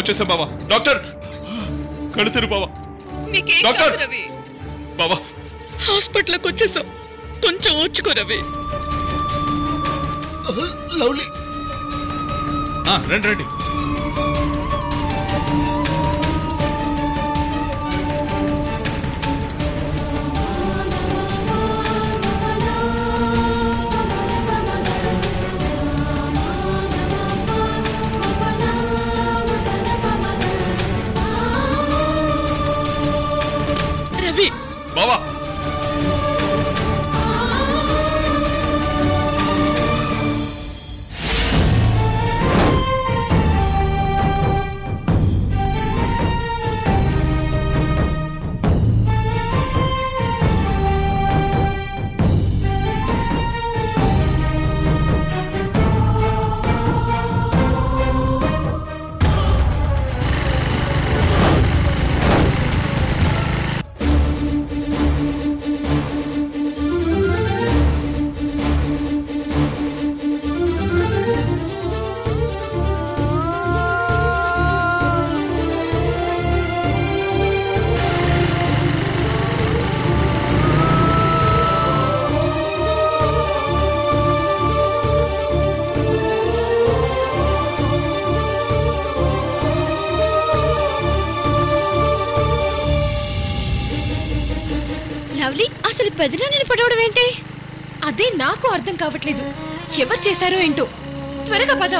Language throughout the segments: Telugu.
వచ్చేసాం బావా. డాక్టర్ కళ్ళు తెరు బావా. డాక్టర్ బావా హాస్పిటల్కి వచ్చేసాం, కొంచెం ఓర్చుకో రవి. లవ్లీ రండి రండి. రవి బావా అసలు పెదనాన్నని పడవడం ఏంటి? అదే నాకు అర్థం కావట్లేదు. ఎవరు చేశారో ఏంటో. త్వరగా పద.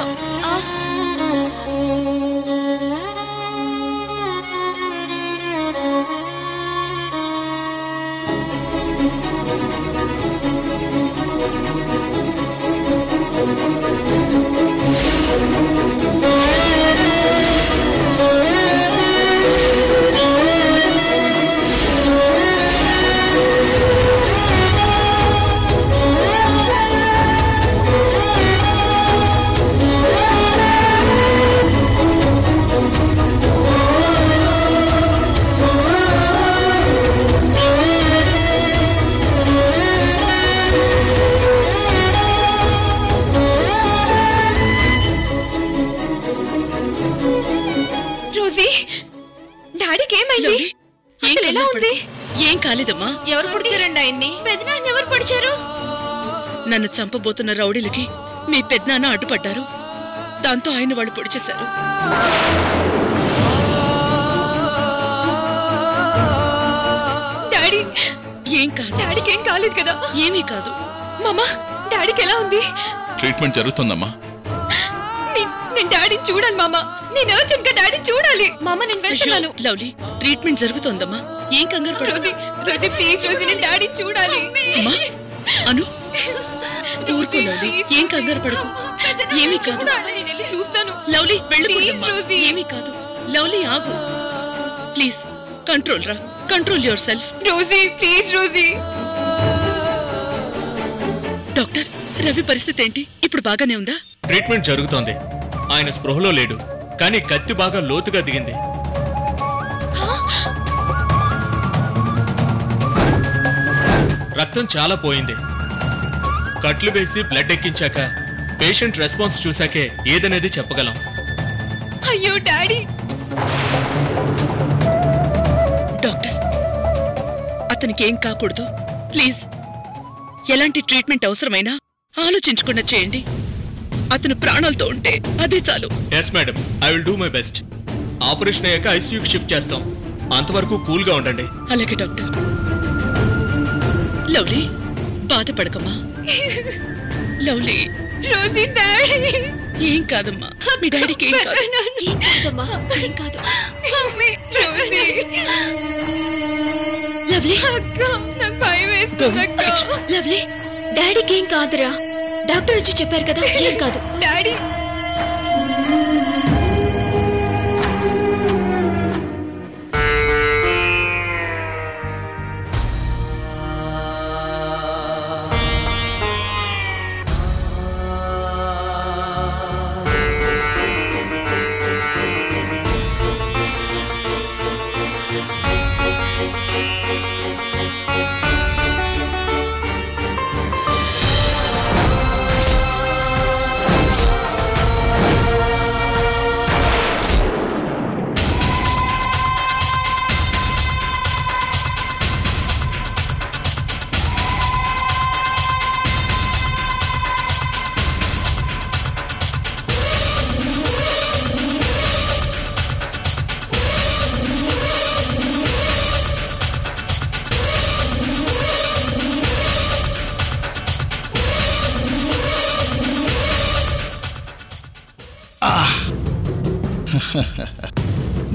ఏం కాలేదమ్మా. ఎవరు పొడిచారండి ఆయన్ని? పెదనాన్న ఎవరు పొడిచారు? నన్ను చంపబోతున్న రౌడీలకి మీ పెదనాన్న అడ్డుపడ్డారు. దాంతో ఆయన వాళ్ళు పొడిచేశారు. డాడీ ఏం కాదు. డాడీకి ఏం కాలేదు కదా? ఏమీ కాదు. మామా డాడీకి ఎలా ఉంది? ట్రీట్మెంట్ జరుగుతుందమ్మా. నేను డాడీని చూడాలి మామా. నేను అర్జెంట్ గా డాడీని చూడాలి. మామా నేను వెళ్తున్నాను. లవ్లీ ట్రీట్మెంట్ జరుగుతోందమ్మా. ఏం కంగారు పడకు. రోజీ ప్లీజ్ రోజీ నేను డాడీని చూడాలి. అను ఊరుకో లవ్లీ. ఏం కంగారు పడకు. ఏమీ కాదు. చూస్తాను. లవ్లీ వెళ్ళు. ఏమీ కాదు. లవ్లీ ఆగు ప్లీజ్. కంట్రోల్ రా. Control yourself. Rosie please Rosie. Doctor Ravi పరిస్థితి ఏంటి? ఇప్పుడు బాగానే ఉందా? ట్రీట్మెంట్ జరుగుతోంది. ఆయన స్పృహలో లేడు, కానీ కత్తి బాగా లోతుగా దిగింది. రక్తం చాలా పోయింది. కట్లు వేసి బ్లడ్ ఎక్కించాక పేషెంట్ రెస్పాన్స్ చూశాకే ఏదనేది చెప్పగలం. అయ్యో డాడీ. డాక్టర్ అతనికి ఏం కాకూడదు ప్లీజ్. ఎలాంటి ట్రీట్మెంట్ అవసరమైనా ఆలోచించకుండా చేయండి. అతను ప్రాణాలతో ఉంటే అదే చాలు. Yes madam, I will do my best. Operation అయ్యాక ఐసీయూకి షిఫ్ట్ చేస్తాం. అంతవరకు కూల్ గా ఉండండి. అలాగే డాక్టర్. లవ్లీ బాధపడకమ్మా. లవ్లీ రోజీ డాడీ ఏం కాదమ్మా. మీ డాడీకి ఏం కాదు. ఏం కాదమ్మా, ఏం కాదు. రోజీ లవ్లీ అక్క నాకు భయం వేస్తుంది అక్క. లవ్లీ డాడీకి ఏం కాదురా. డాక్టర్ వచ్చి చెప్పారు కదా ఏం కాదు. డాడీ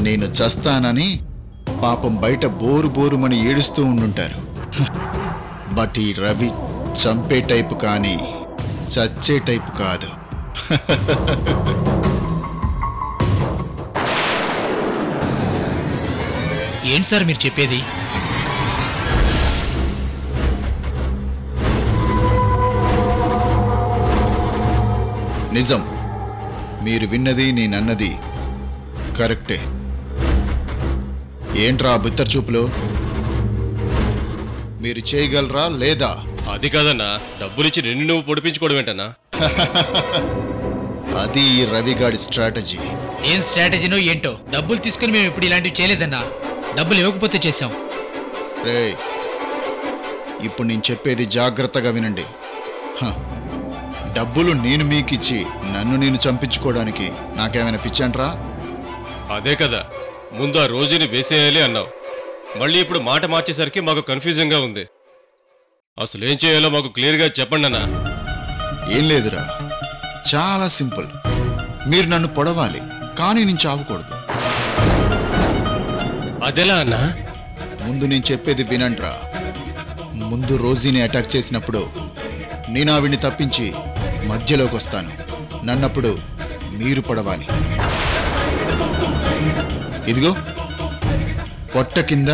నేను చస్తానని పాపం బయట బోరు బోరుమని ఏడుస్తూ ఉండుంటారు. బట్ ఈ రవి చంపే టైపు కానీ చచ్చే టైపు కాదు. ఏంటి సార్ మీరు చెప్పేది? నిజం. మీరు విన్నది నేనన్నది కరెక్టే. ఏంట్రా బిత్తర్ చూపులో? మీరు చేయగలరా లేదా? అది కాదన్నా, డబ్బులిచ్చి నిన్ను నువ్వు పొడిపించుకోవడం ఏంటన్నా? అది ఈ రవిగాడి స్ట్రాటజీ. ఏం స్ట్రాటజీనో ఏంటో, డబ్బులు తీసుకుని మేము ఇప్పుడు ఇలాంటివి చేయలేదన్నా. డబ్బులు ఇవ్వకపోతే చేశాం. రే, ఇప్పుడు నేను చెప్పేది జాగ్రత్తగా వినండి. డబ్బులు నేను మీకిచ్చి నన్ను నేను చంపించుకోవడానికి నాకేమైనా పిచ్చంట్రా? అదే కదా, ముందు ఆ రోజుని వేసేయాలి అన్నావు. మళ్ళీ ఇప్పుడు మాట మార్చేసరికి మాకు కన్ఫ్యూజన్గా ఉంది. అసలు ఏం చేయాలో మాకు క్లియర్గా చెప్పండి అన్నా. ఏం లేదురా, చాలా సింపుల్. మీరు నన్ను పొడవాలి, కానీ నేను చావకూడదు. అదెలా అన్నా? ముందు నేను చెప్పేది వినండ్రా. ముందు రోజీని అటాక్ చేసినప్పుడు నేను ఆవిడ్ని తప్పించి మధ్యలోకి వస్తాను. నన్నప్పుడు మీరు పొడవాలి. ఇదిగో పొట్ట కింద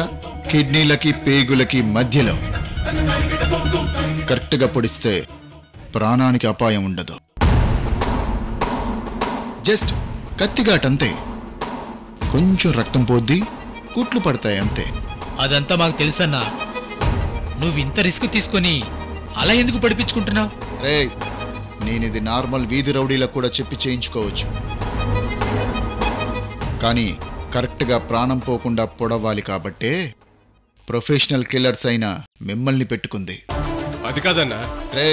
కిడ్నీలకి పేగులకి మధ్యలో కరెక్ట్గా పొడిస్తే ప్రాణానికి అపాయం ఉండదు. జస్ట్ కత్తిగాటంతే. కొంచెం రక్తం పోద్ది, కుట్లు పడతాయి అంతే. అదంతా మాకు తెలుసన్నా. నువ్వు ఇంత రిస్క్ తీసుకొని అలా ఎందుకు పడిపించుకుంటున్నావు? రే, నేనిది నార్మల్ వీధి రౌడీలకు కూడా చెప్పి చేయించుకోవచ్చు, కానీ కరెక్ట్గా ప్రాణం పోకుండా పొడవాలి కాబట్టే ప్రొఫెషనల్ కిల్లర్స్ అయిన మిమ్మల్ని పెట్టుకుంది. అది కాదన్నా. రే,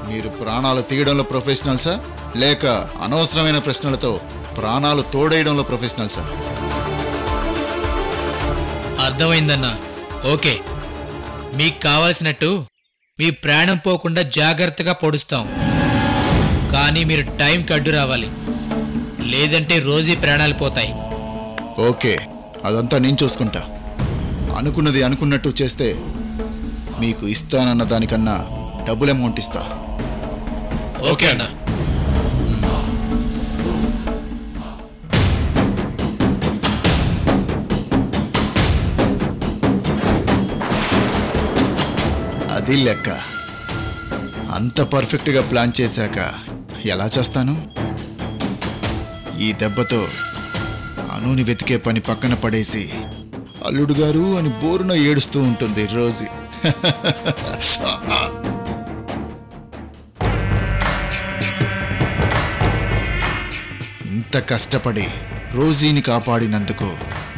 మీరు ప్రాణాలు తీయడంలో ప్రొఫెషనల్సా లేక అనవసరమైన ప్రశ్నలతో ప్రాణాలు తోడేయడంలో ప్రొఫెషనల్సా? అర్థమైందన్నా. ఓకే, మీకు కావాల్సినట్టు మీ ప్రాణం పోకుండా జాగ్రత్తగా పొడుస్తాం. కానీ మీరు టైంకి అడ్డు రావాలి, లేదంటే రోజీ ప్రాణాలు పోతాయి. ఓకే, అదంతా నేను చూసుకుంటా. అనుకున్నది అనుకున్నట్టు చేస్తే మీకు ఇస్తానన్న దానికన్నా డబుల్ అమౌంట్ ఇస్తా. ఓకే అన్నా. అది లెక్క. అంత పర్ఫెక్ట్గా ప్లాన్ చేశాక ఎలా చేస్తాను? ఈ దెబ్బతో అనుని వెతికే పని పక్కన పడేసి అల్లుడు గారు అని బోరున ఏడుస్తూ ఉంటుంది రోజీ. ఇంత కష్టపడి రోజీని కాపాడినందుకు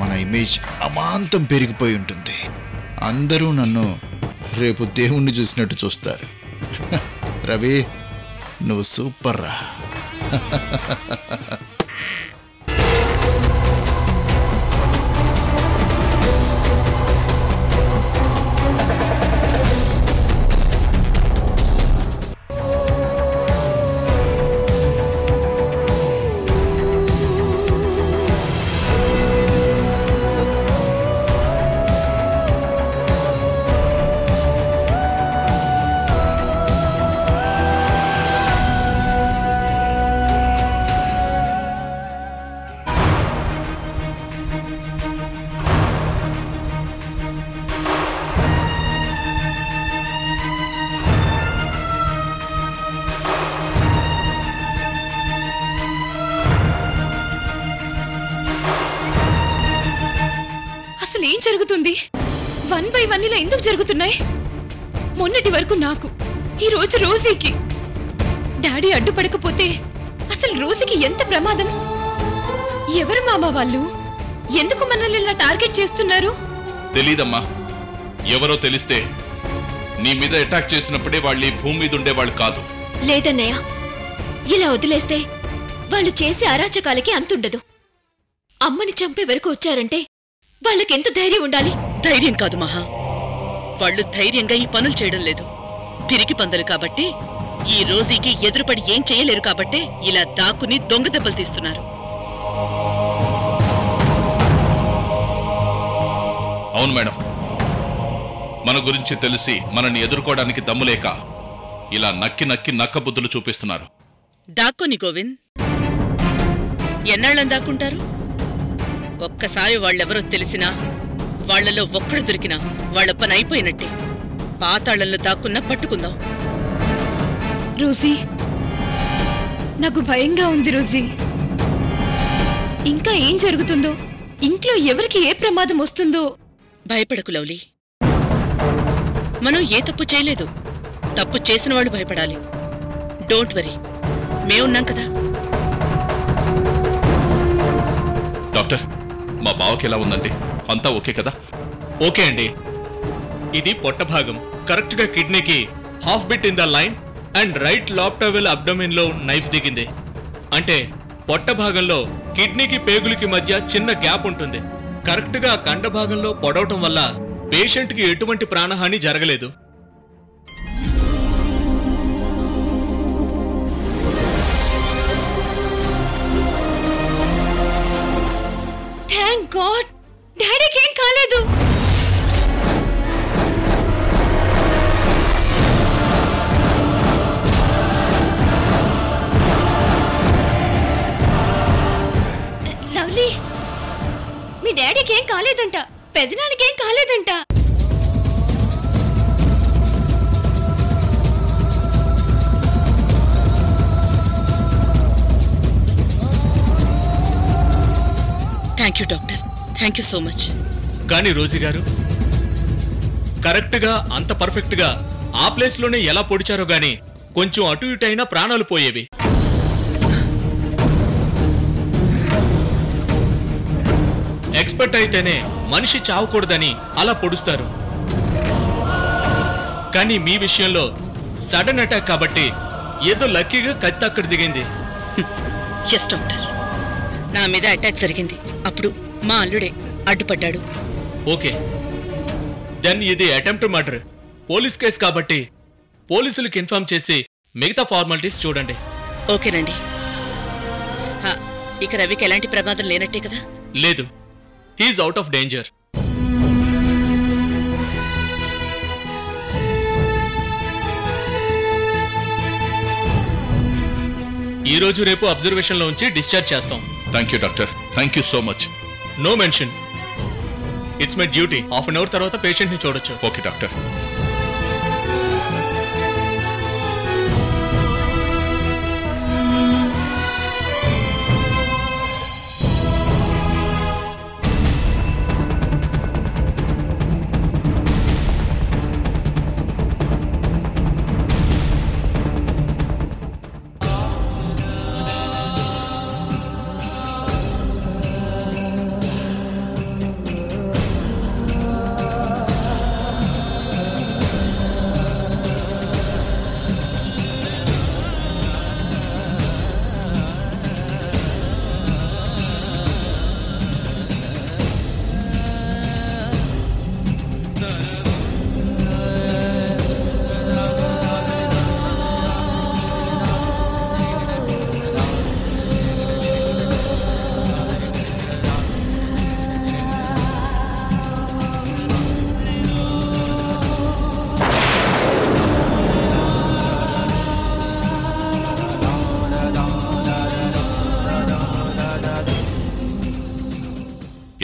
మన ఇమేజ్ అమాంతం పెరిగిపోయి ఉంటుంది. అందరూ నన్ను రేపు దేవుణ్ణి చూసినట్టు చూస్తారు. రవి, నువ్వు సూపర్ రా. ఏం జరుగుతుంది? 1 by 1 ఇలా ఎందుకు జరుగుతున్నాయి? మొన్నటి వరకు నాకు, ఈ రోజు రోజీకి. డాడీ అడ్డుపడకపోతే అసలు రోజీకి ఎంత ప్రమాదం? ఎవరు మామా వాళ్ళు? ఎందుకు మనల్ని ఇలా టార్గెట్ చేస్తున్నారు? తెలీదమ్మా. ఎవరో తెలిస్తే నీ మీద అటాక్ చేసినప్పుడే వాళ్ళు ఈ భూమి మీద ఉండేవాళ్ళు కాదు. లేదన్నయ్య, ఇలా వదిలేస్తే వాళ్ళు చేసే అరాచకాలకి అంతుండదు. అమ్మని చంపే వరకు వచ్చారంటే వాళ్ళకెంత ధైర్యం ఉండాలి? ధైర్యం కాదు మహా, వాళ్ళు ధైర్యంగా ఈ పనులు చేయడం లేదు. పిరికి పందలు కాబట్టి, ఈ రోజీకి ఎదురుపడి ఏం చేయలేరు కాబట్టే ఇలా దాక్కుని దొంగ దెబ్బలు తీస్తున్నారు. అవును మేడం, మన గురించి తెలిసి మనల్ని ఎదుర్కోవడానికి దమ్ములేక ఇలా నక్కి నక్కి నక్క బుద్ధులు చూపిస్తున్నారు. దాక్కోని గోవింద్, ఎన్నాళ్ళని దాక్కుంటారు? ఒక్కసారి వాళ్ళెవరో తెలిసినా, వాళ్లలో ఒక్కడు దొరికినా వాళ్ళ పని అయిపోయినట్టే. పాతాళంలో దాక్కున్నా పట్టుకుందాం. రోజీ, నాకు భయంగా ఉంది రోజీ. ఇంకా ఏం జరుగుతుందో, ఇంట్లో ఎవరికి ఏ ప్రమాదం వస్తుందో. భయపడకు లవ్లీ, మనం ఏ తప్పు చేయలేదు. తప్పు చేసిన వాళ్ళు భయపడాలి. డోంట్ వరీ, మేమున్నాం కదా. డాక్టర్, మా బావకి ఎలా ఉందండి? అంతా ఓకే కదా? ఓకే అండి. ఇది పొట్ట భాగం, కరెక్ట్ గా కిడ్నీకి half bit in the line and right లాప్టవెల్ అబ్డోమిన్ లో నైఫ్ దిగింది. అంటే పొట్ట భాగంలో కిడ్నీకి పేగులకి మధ్య చిన్న గ్యాప్ ఉంటుంది. కరెక్ట్ గా కండ భాగంలో పొడవటం వల్ల పేషెంట్ కి ఎటువంటి ప్రాణహాని జరగలేదు. థ్యాంక్ గాడ్, డాడీకి ఏం కాలేదు. లవ్లీ, మీ డాడీకి ఏం కాలేదంట, పెదనానికి ఏం కాలేదంట. Thank you doctor, thank you so much. కానీ రోజీ గారు, కరెక్ట్ గా అంత పర్ఫెక్ట్ గా ఆ ప్లేస్ లోనే ఎలా పొడిచారో గాని కొంచెం అటు ఇటు అయినా ప్రాణాలు పోయేవి. ఎక్స్పర్ట్ అయితేనే మనిషి చావకూడదని అలా పొడుస్తారు. కానీ మీ విషయంలో సడన్ అటాక్ కాబట్టి ఏదో లక్కీగా కత్తి అక్కడ దిగింది. ఎస్ డాక్టర్, నా మీద అటాక్ జరిగింది. అప్పుడు మా అల్లుడే అడ్డుపడ్డాడు. ఓకే, దెన్ ఇది అటెంప్ట్ మర్డర్. పోలీస్ కేసు కాబట్టి పోలీసులకు ఇన్ఫార్మ్ చేసి మిగతా ఫార్మాలిటీస్ చూడండి. ఓకేనండి. ఇక రవికి ఎలాంటి ప్రమాదం లేనట్టే కదా? లేదు, హీఈస్ అవుట్ ఆఫ్ డేంజర్. ఈ రోజు రేపు అబ్జర్వేషన్ లో ఉంచి డిశ్చార్జ్ చేస్తాం. Thank you doctor, thank you so much. No mention, it's my duty. Half an hour తర్వాత పేషెంట్ ని చూడొచ్చు. Okay doctor.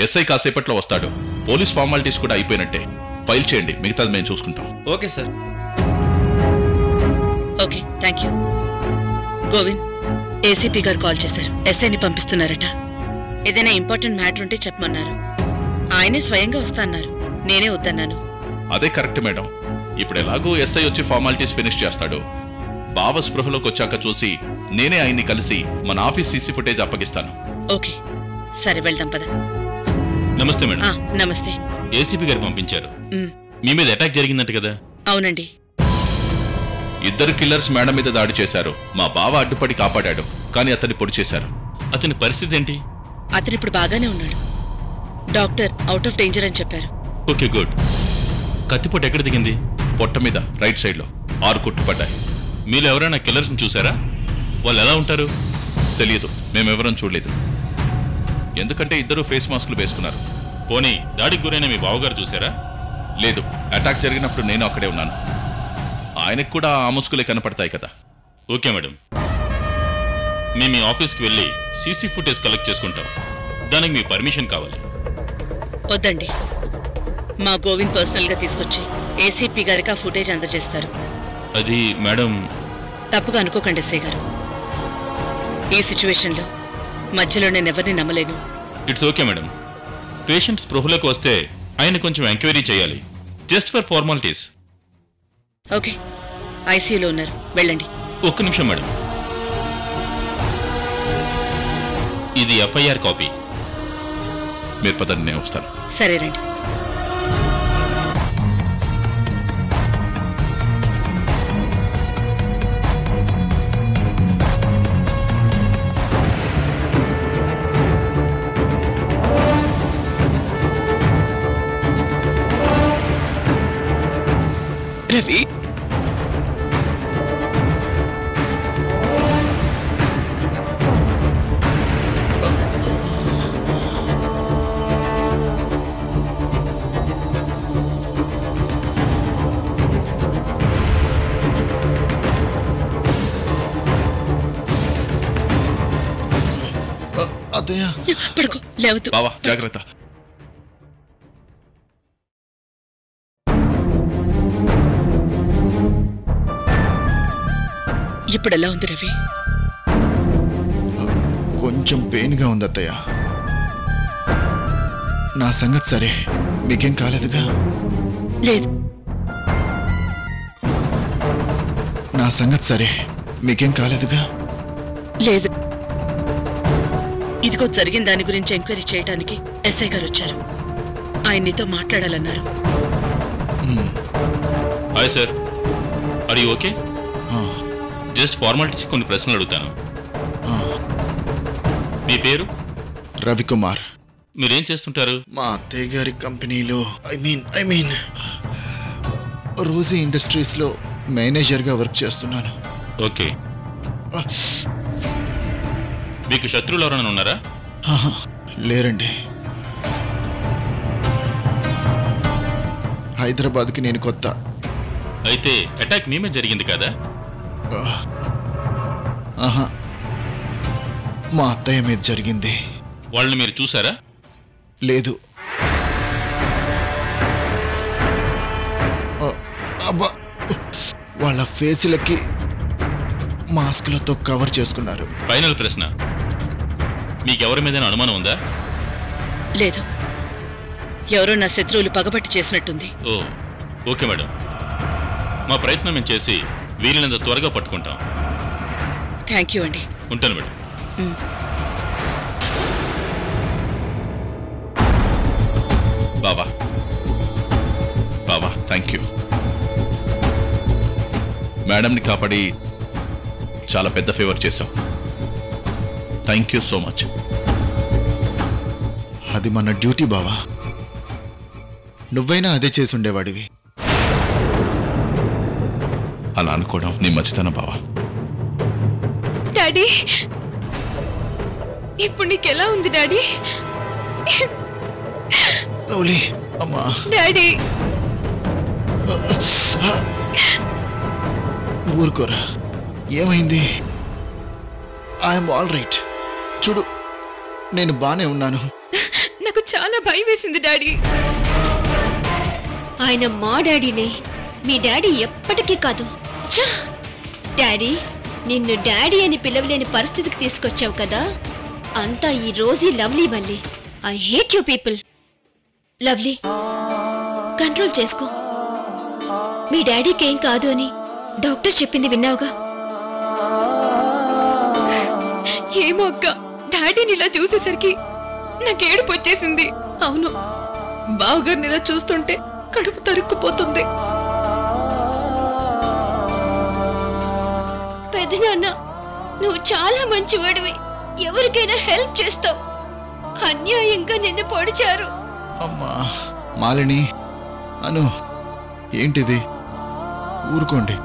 ఎస్ఐ కాసేపట్లో వస్తాడు. పోలీస్ ఫార్మాలిటీస్ కూడా అయిపోయినట్టే. ఫైల్ చేయండి, మిగతాది మేము చూసుకుంటాం. Okay sir. Okay, thank you. Govind, ACP గారు కాల్ చేశారు. ఎస్ఐని పంపిస్తున్నారట. ఏదైనా ఇంపార్టెంట్ మ్యాటర్ ఉంటే చెప్పమన్నారు. ఆయనే స్వయంగా వస్తా అన్నారు. నేనే వద్దన్నాను. అదే కరెక్ట్ మేడం. ఇప్పుడు ఎలాగో ఎస్ఐ వచ్చి ఫార్మాలిటీస్ ఫినిష్ చేస్తాడు. బావ స్పృహలోకి వచ్చాక చూసి నేనే ఆయన్ని కలిసి మన ఆఫీస్ సీసీ ఫుటేజ్ అప్పగిస్తాను. ఓకే, సరే వెళ్దాం పద. నమస్తే మేడం. నమస్తే. ఏసీపీ గారు పంపించారు. మీ మీద అటాక్ జరిగిందంట కదా? అవునండి. ఇద్దరు కిల్లర్స్ మేడం మీద దాడి చేశారు. మా బావ అడ్డుపడి కాపాడాడు, కానీ అతన్ని పొడి చేశారు. అతని పరిస్థితి ఏంటి? అతనిప్పుడు బాగానే ఉన్నాడు. డాక్టర్ అవుట్ ఆఫ్ డేంజర్ అని చెప్పారు. Okay, good. కత్తిపోటు ఎక్కడ దిగింది? పొట్ట మీద రైట్ సైడ్ లో 6 కుట్లు పడ్డాయి. మీరు ఎవరైనా కిల్లర్స్ని చూసారా? వాళ్ళు ఎలా ఉంటారు? తెలియదు, మేమెవరం చూడలేదు. ఎందుకంటే ఇద్దరు ఫేస్ మాస్కులు వేసుకున్నారు. పోనీ దాడికి గురైన మీ బావగారు చూసారా? లేదు, అటాక్ జరిగినప్పుడు నేను అక్కడే ఉన్నాను. ఆయనకు కూడా ఆ ముసుగులే కనపడతాయి కదా. ఓకే మేడం, మేము మీ ఆఫీస్కి వెళ్ళి సీసీ ఫుటేజ్ కలెక్ట్ చేసుకుంటాం. దానికి మీ పర్మిషన్ కావాలి. వద్దండి, మా గోవింద్ పర్సనల్గా తీసుకొచ్చి ఏసీపీ గారికి ఆ ఫుటేజ్ అందజేస్తారు. అది మేడం. తప్పుగా అనుకోకండి ఎస్ఐ గారు, ఈ సిచ్యువేషన్లో మధ్యలో నేను ఎవరిని నమ్మలేను. It's okay madam. పేషెంట్ స్పృహలోకి వస్తే ఆయన కొంచెం ఎంక్వైరీ చేయాలి, జస్ట్ ఫర్ ఫార్మాలిటీస్. ఓకే, ఐసీయూలో ఉన్నారు, వెళ్ళండి. ఒక్క నిమిషం మేడం, ఇది ఎఫ్ఐఆర్ కాపీ. మీరు పదండి, నేను వస్తాను. సరే రండి. రవి, అదయ్యా, పడుకో, లేవద్దు. బావా జాగ్రత్త. ఇప్పుడు ఎలా ఉంది రవి? కొంచెం పెయిన్గా ఉంది అత్తయ్య. నా సంగతి సరే, మీకేం కాలేదుగా? లేదు. నా సంగతి సరే, మీకేం కాలేదుగా? లేదు. ఇదిగో జరిగిన దాని గురించి ఎంక్వైరీ చేయడానికి ఎస్ఐ గారు వచ్చారు. ఆయన నీతో మాట్లాడాలన్నారు. Hi sir, are you okay? Just formalities కొన్ని ప్రశ్నలు అడుగుతాను. మీ పేరు? రవికుమార్. మీరేం చేస్తుంటారు? మా అత్తయ్య గారి కంపెనీలో ఐ మీన్ రోజీ ఇండస్ట్రీస్లో మేనేజర్గా వర్క్ చేస్తున్నాను. ఓకే. మీకు శత్రువులు ఎవరైనా ఉన్నారా? లేరండి. హైదరాబాద్కి నేను కొత్త. అయితే అటాక్ మేమే జరిగింది కదా? ఆహా, మా అత్తయ్య మీద జరిగింది. వాళ్ళని మీరు చూసారా? లేదు. అబ్బా, వాళ్ళ ఫేసులకి మాస్కులతో కవర్ చేసుకున్నారు. ఫైనల్ ప్రశ్న, మీకెవరి మీదైనా అనుమానం ఉందా? లేదు. ఎవరో నా శత్రువులు పగబట్టి చేసినట్టుంది. ఓ, ఓకే మేడం. మా ప్రయత్నం మేము చేసి వీలైనంత త్వరగా పట్టుకుంటాం. థ్యాంక్ యూ అండి. ఉంటాను మేడం. బావా బావా, థ్యాంక్ యూ. మేడంని కాపాడి చాలా పెద్ద ఫేవర్ చేశావు. Thank you so much. అది మన డ్యూటీ బావా. నువ్వైనా అదే చేసి ఉండేవాడివి. అలా అనుకోవడం నీ మంచితనం బావా. డాడీ, ఇప్పుడు నీకెలా ఉంది డాడీ? లవ్లీ, అమ్మా. డాడీ, ఊరుకోరా. ఏమైంది? I'm all right. చూడు, నేను బానే ఉన్నాను. నాకు చాలా భయం వేసింది డాడీ. ఆయన మా డాడీనే, మీ డాడీ ఎప్పటికీ కాదు. ఛా! డాడీ, నిన్ను డాడీ అని పిలవలేని పరిస్థితికి తీసుకొచ్చావు కదా, అంతా ఈ రోజీ లవ్లీ వల్లే. I hate you people. Lovely, control చేసుకో. మీ డాడీకి ఏం కాదు అని డాక్టర్ చెప్పింది విన్నావుగా? ఏమో అక్క, డాడీని ఇలా చూసేసరికి నాకు ఏడుపు వచ్చేసింది. అవును, బావగారిని ఇలా చూస్తుంటే కడుపు తరుక్కుపోతుంది. పెదనాన్న, నువ్వు చాలా మంచివాడివి. ఎవరికైనా హెల్ప్ చేస్తావు. అన్యాయంగా నిన్ను పొడిచారు. అమ్మా మాలిని, అను, ఏంటిది? ఊరుకోండి.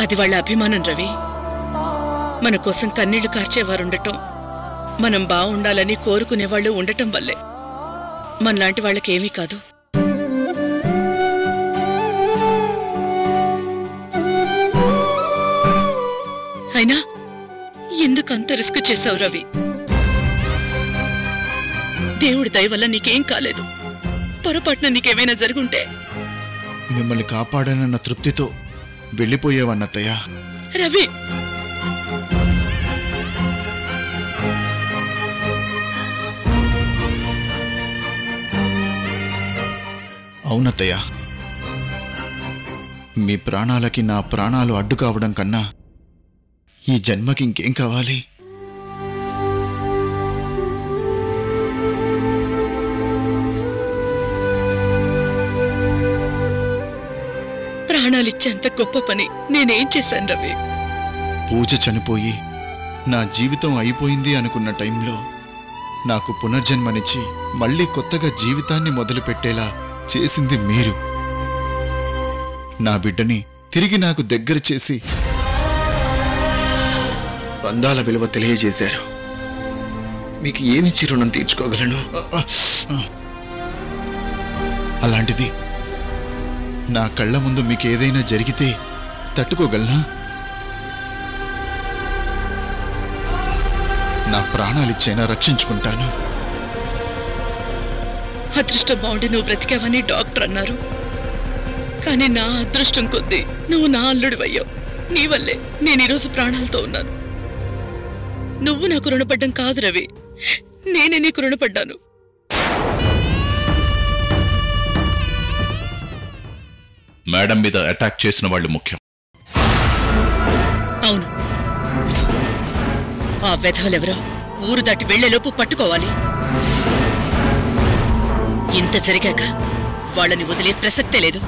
అది వాళ్ళ అభిమానం రవి. మన కోసం కన్నీళ్లు కార్చేవారుండటం, మనం బాగుండాలని కోరుకునేవాళ్ళు ఉండటం వల్లే మనలాంటి వాళ్ళకేమీ కాదు. అయినా ఎందుకు అంత రిస్క్ చేశావు రవి? దేవుడి దయ వల్ల నీకేం కాలేదు. పొరపాటున నీకేమైనా జరుగుంటే మిమ్మల్ని కాపాడానన్న తృప్తితో వెళ్ళిపోయేవన్నత్తయ్య. రవి, అవునత్తయ్య, మీ ప్రాణాలకి నా ప్రాణాలు అడ్డు కావడం కన్నా ఈ జన్మకి ఇంకేం కావాలి? ప్రాణాలిచ్చేంత గొప్ప పని నేనేం చేశాను రవి? పూజ చనిపోయి నా జీవితం అయిపోయింది అనుకున్న టైంలో నాకు పునర్జన్మనిచ్చి మళ్ళీ కొత్తగా జీవితాన్ని మొదలుపెట్టేలా చేసింది మీరు. నా బిడ్డని తిరిగి నాకు దగ్గర చేసి బంధాల విలువ తెలియజేశారు. మీకు ఏమిచ్చి రుణం తీర్చుకోగలను? అలాంటిది నా కళ్ళ ముందు మీకు ఏదైనా జరిగితే తట్టుకోగలనా? నా ప్రాణాలిచ్చైనా రక్షించుకుంటాను. అదృష్టం బాగుండి నువ్వు బ్రతికావని డాక్టర్ అన్నారు. కానీ నా అదృష్టం కొద్దీ నువ్వు నా అల్లుడివయ్యావు. నీ వల్లే నేను ఈరోజు ప్రాణాలతో ఉన్నాను. నువ్వు నాకు రుణపడ్డం కాదు రవి, నేనే నీకు రుణపడ్డాను. మేడం మీద అటాక్ చేసిన వాళ్ళు ముఖ్యం. అవును, ఆ వెధవలెవరో ఊరు దాటి వెళ్లేలోపు పట్టుకోవాలి. ఇంత జరిగాక వాళ్ళని వదిలే ప్రసక్తే లేదు.